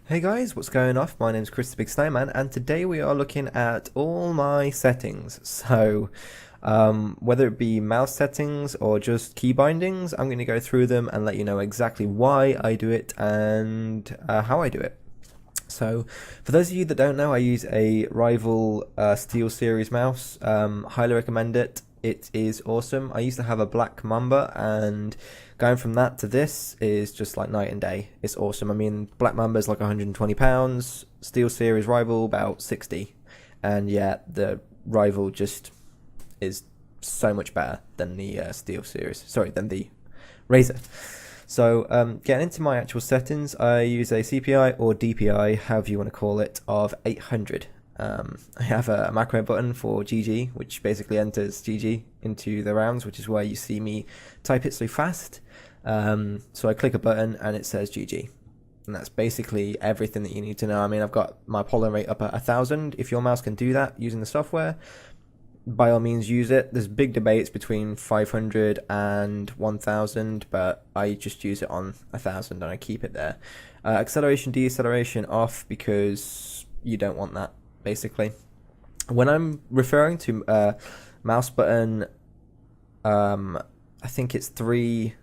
Hey guys, what's going off? My name's Chris the Big Snowman, and today we are looking at all my settings. Whether it be mouse settings or just key bindings, I'm going to go through them and let you know exactly why I do it and how I do it. So, for those of you that don't know, I use a Rival SteelSeries mouse. Highly recommend it. It is awesome. I used to have a black Mamba, and going from that to this is just like night and day. It's awesome. I mean, black Mamba is like 120 pounds, SteelSeries Rival about 60, and yeah, the Rival just is so much better than the SteelSeries. Sorry, than the Razer. So, getting into my actual settings, I use a CPI or DPI, however you want to call it, of 800. I have a macro button for GG, which basically enters GG into the rounds, which is why you see me type it so fast. So I click a button and it says GG. And that's basically everything that you need to know. I mean, I've got my polling rate up at 1000. If your mouse can do that using the software, by all means use it. There's big debates between 500 and 1000, but I just use it on 1000 and I keep it there. Acceleration, deceleration off because you don't want that, basically. When I'm referring to mouse button, I think it's 3.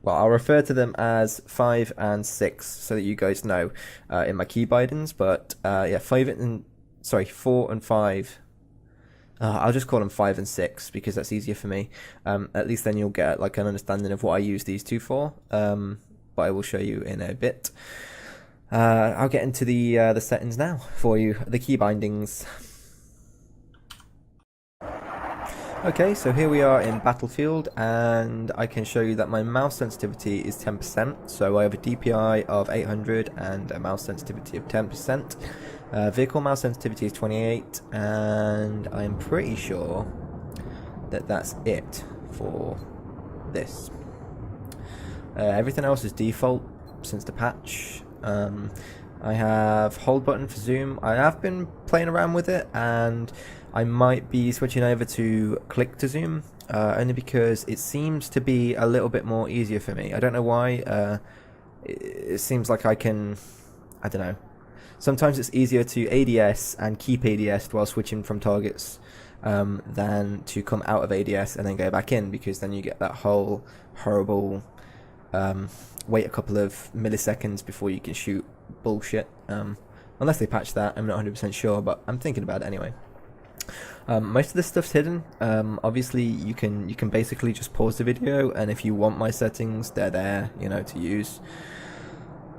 Well, I'll refer to them as 5 and 6 so that you guys know in my key bindings. But yeah, 4 and 5. I'll just call them 5 and 6 because that's easier for me. At least then you'll get like an understanding of what I use these two for. But I will show you in a bit. I'll get into the settings now for you, the key bindings. Okay, so here we are in Battlefield, and I can show you that my mouse sensitivity is 10%. So I have a DPI of 800 and a mouse sensitivity of 10%. Vehicle mouse sensitivity is 28, and I'm pretty sure that that's it for this. Everything else is default since the patch. I have hold button for zoom. I have been playing around with it, and I might be switching over to click to zoom, only because it seems to be a little bit more easier for me. I don't know why. It seems like I don't know. Sometimes it's easier to ADS and keep ADS while switching from targets than to come out of ADS and then go back in, because then you get that whole horrible wait a couple of milliseconds before you can shoot bullshit. Unless they patch that, I'm not 100% sure, but I'm thinking about it anyway. Most of this stuff's hidden. Obviously, you can basically just pause the video, and if you want my settings, they're there, to use.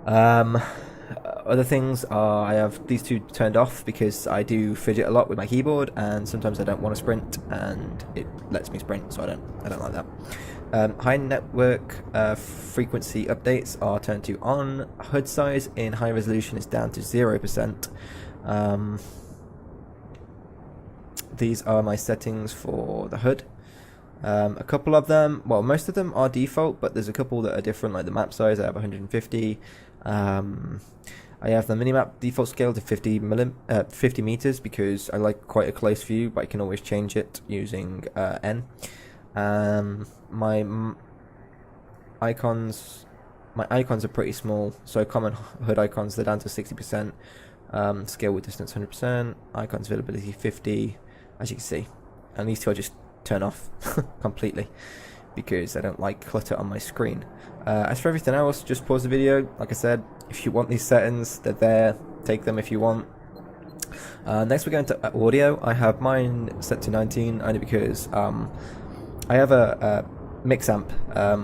Other things are, I have these two turned off because I do fidget a lot with my keyboard, and sometimes I don't want to sprint, and it lets me sprint, so I don't like that. High network frequency updates are turned to on. HUD size in high resolution is down to 0%. These are my settings for the HUD. A couple of them, well, most of them are default, but there's a couple that are different, like the map size. I have 150. I have the minimap default scale to 50 meters because I like quite a close view, but I can always change it using N. My icons are pretty small, so common HUD icons, they're down to 60%. Scale with distance 100%. Icons availability 50, as you can see. And these two I just turn off completely because I don't like clutter on my screen. As for everything else, just pause the video. Like I said, if you want these settings, they're there. Take them if you want. Next we're going to audio. I have mine set to 19 only because I have a mix amp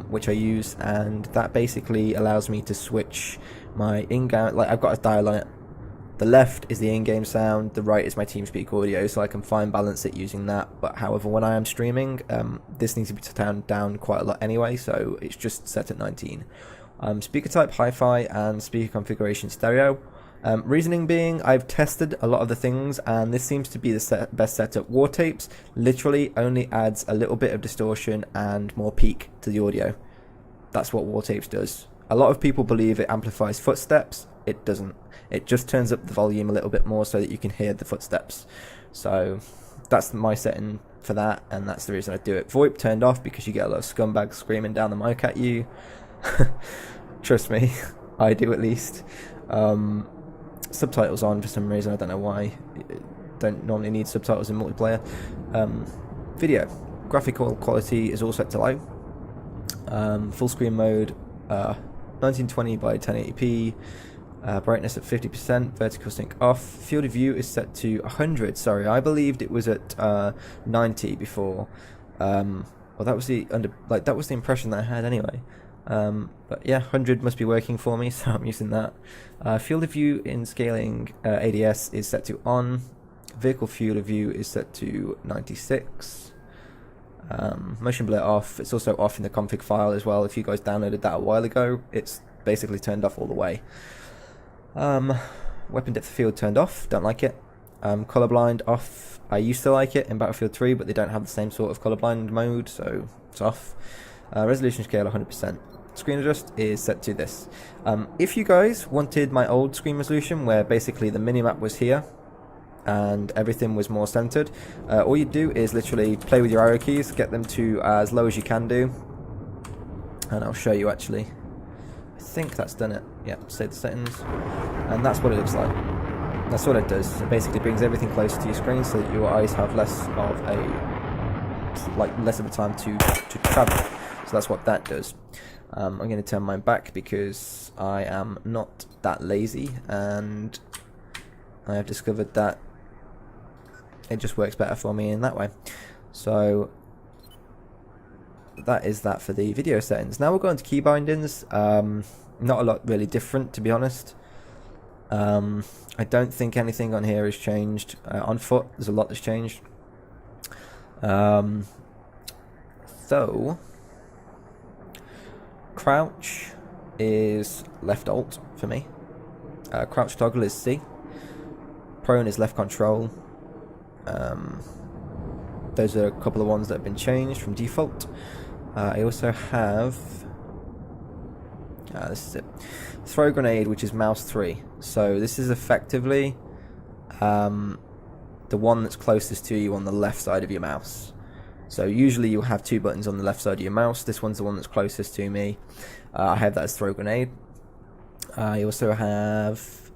which I use, and that basically allows me to switch my in-game, like I've got a dial on it. The left is the in-game sound, the right is my TeamSpeak audio, so I can fine balance it using that. But however, when I am streaming, this needs to be turned down quite a lot anyway, so it's just set at 19. Speaker type hi-fi and speaker configuration stereo. Reasoning being, I've tested a lot of the things, and this seems to be the best setup. War tapes literally only adds a little bit of distortion and more peak to the audio. That's what War tapes does. A lot of people believe it amplifies footsteps. It doesn't. It just turns up the volume a little bit more so that you can hear the footsteps. So that's my setting for that, and that's the reason I do it. VoIP turned off because you get a lot of scumbags screaming down the mic at you. Trust me, I do at least. Subtitles on for some reason, I don't know why. Don't normally need subtitles in multiplayer. Video. Graphical quality is all set to low. Full screen mode, 1920 by 1080p. Brightness at 50%, vertical sync off. Field of view is set to 100. Sorry, I believed it was at 90 before. Well, that was the that was the impression that I had anyway. But yeah, 100 must be working for me, so I'm using that. Field of view in scaling ADS is set to on. Vehicle field of view is set to 96. Motion blur off. It's also off in the config file as well. If you guys downloaded that a while ago, it's basically turned off all the way. Weapon depth of field turned off, don't like it. Colorblind off. I used to like it in Battlefield 3, but they don't have the same sort of colorblind mode, so it's off. Resolution scale 100%. Screen adjust is set to this. If you guys wanted my old screen resolution, where basically the minimap was here and everything was more centered, all you do is literally play with your arrow keys, get them to as low as you can do, and I'll show you actually. I think that's done it. Yeah, save the settings, and that's what it looks like. That's what it does. It basically brings everything closer to your screen so that your eyes have less of a time to travel. So that's what that does. I'm going to turn mine back because I am not that lazy, and I have discovered that it just works better for me in that way. So that is that for the video settings. Now we'll go into key bindings. Not a lot really different, to be honest. I don't think anything on here has changed. On foot, there's a lot that's changed. So crouch is left alt for me. Crouch toggle is C. Prone is left control. Those are a couple of ones that have been changed from default. I also have this is it. Throw grenade, which is mouse 3. So this is effectively the one that's closest to you on the left side of your mouse. So usually you'll have two buttons on the left side of your mouse. This one's the one that's closest to me. I have that as throw grenade. I also have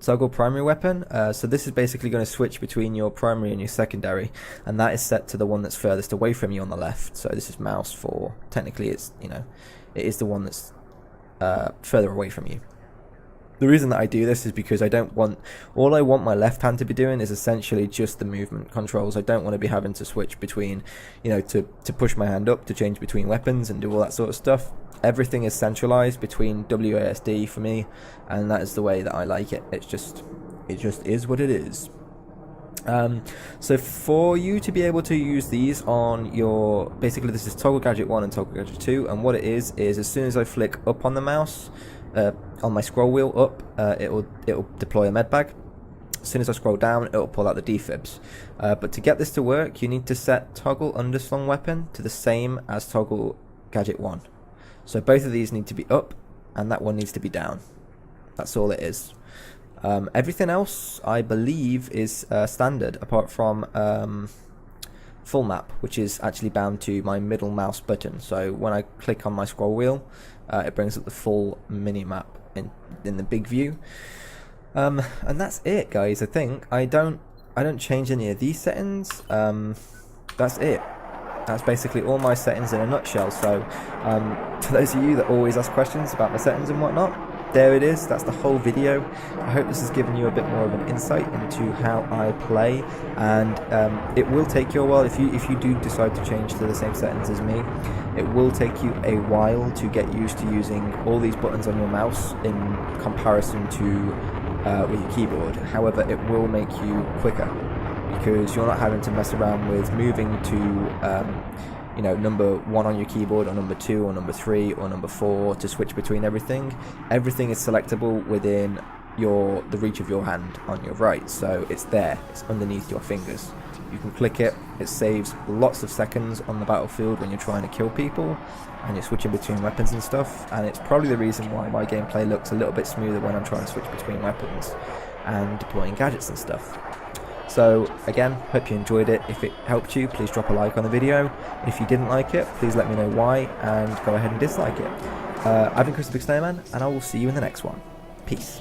toggle primary weapon. So this is basically going to switch between your primary and your secondary, and that is set to the one that's furthest away from you on the left. So this is mouse 4. Technically, it's it is the one that's further away from you. The reason that I do this is because all I want my left hand to be doing is essentially just the movement controls. I don't want to be having to switch between, to push my hand up to change between weapons and do all that sort of stuff. Everything is centralized between WASD for me, and that is the way that I like it. It just is what it is. So for you to be able to use these on your, basically this is toggle gadget 1 and toggle gadget 2, and what it is as soon as I flick up on the mouse, on my scroll wheel up, it'll deploy a med bag. As soon as I scroll down, it'll pull out the defibs. But to get this to work, you need to set toggle underslung weapon to the same as toggle gadget 1. So both of these need to be up, and that one needs to be down. That's all it is. Everything else, I believe, is standard, apart from full map, which is actually bound to my middle mouse button. So when I click on my scroll wheel, it brings up the full mini map in the big view. And that's it, guys. I think I don't change any of these settings. That's it. That's basically all my settings in a nutshell. So for those of you that always ask questions about my settings and whatnot, there it is. That's the whole video. I hope this has given you a bit more of an insight into how I play, and it will take you a while if you do decide to change to the same settings as me. It will take you a while to get used to using all these buttons on your mouse in comparison to with your keyboard. However, it will make you quicker, because you're not having to mess around with moving to number 1 on your keyboard, or number 2, or number 3, or number 4 to switch between everything. Everything is selectable within the reach of your hand on your right, so it's there, it's underneath your fingers. You can click it. It saves lots of seconds on the battlefield when you're trying to kill people and you're switching between weapons and stuff, and it's probably the reason why my gameplay looks a little bit smoother when I'm trying to switch between weapons and deploying gadgets and stuff. So again, hope you enjoyed it. If it helped you, please drop a like on the video. If you didn't like it, please let me know why, and go ahead and dislike it. I've been Chris the Big Snowman, and I will see you in the next one. Peace.